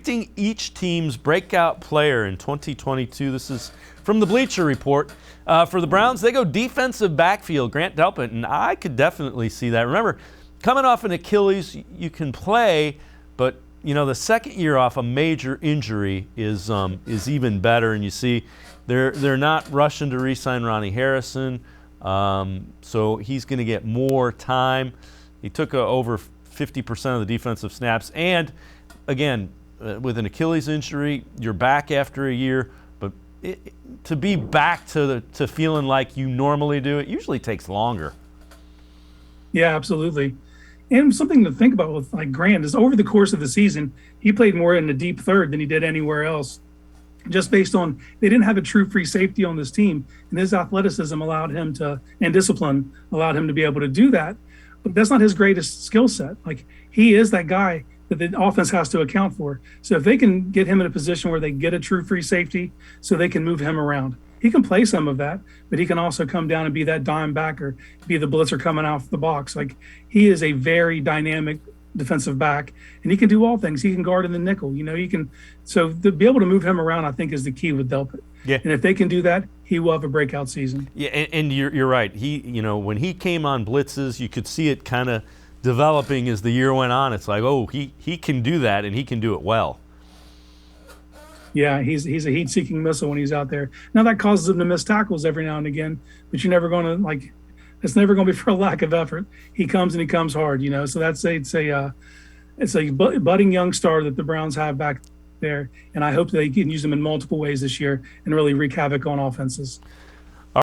predicting each team's breakout player in 2022. This is from the Bleacher Report. For the Browns, they go defensive backfield, Grant Delpit, and I could definitely see that. Remember, coming off an Achilles, you can play, but the second year off a major injury is even better. And you see, they're not rushing to re-sign Ronnie Harrison, so he's going to get more time. He took over 50% of the defensive snaps, and again, with an Achilles injury, you're back after a year. But to be back to feeling like you normally do, it usually takes longer. Yeah, absolutely. And something to think about with like Grant is over the course of the season, he played more in the deep third than he did anywhere else. Just based on they didn't have a true free safety on this team, and his athleticism allowed him to, and discipline allowed him to be able to do that. But that's not his greatest skill set. Like, he is that guy that the offense has to account for. So if they can get him in a position where they get a true free safety, so they can move him around. He can play some of that, but he can also come down and be that dime backer, be the blitzer coming out the box. Like, he is a very dynamic defensive back, and he can do all things. He can guard in the nickel. He can. So to be able to move him around, I think, is the key with Delpit. Yeah. And if they can do that, he will have a breakout season. Yeah, and you're right. He, when he came on blitzes, you could see it kind of developing as the year went on. It's like, oh, he can do that, and he can do it well. Yeah, he's a heat-seeking missile when he's out there. Now that causes him to miss tackles every now and again, but you're never going to it's never going to be for a lack of effort. He comes and he comes hard, So it's a budding young star that the Browns have back there, and I hope they can use him in multiple ways this year and really wreak havoc on offenses.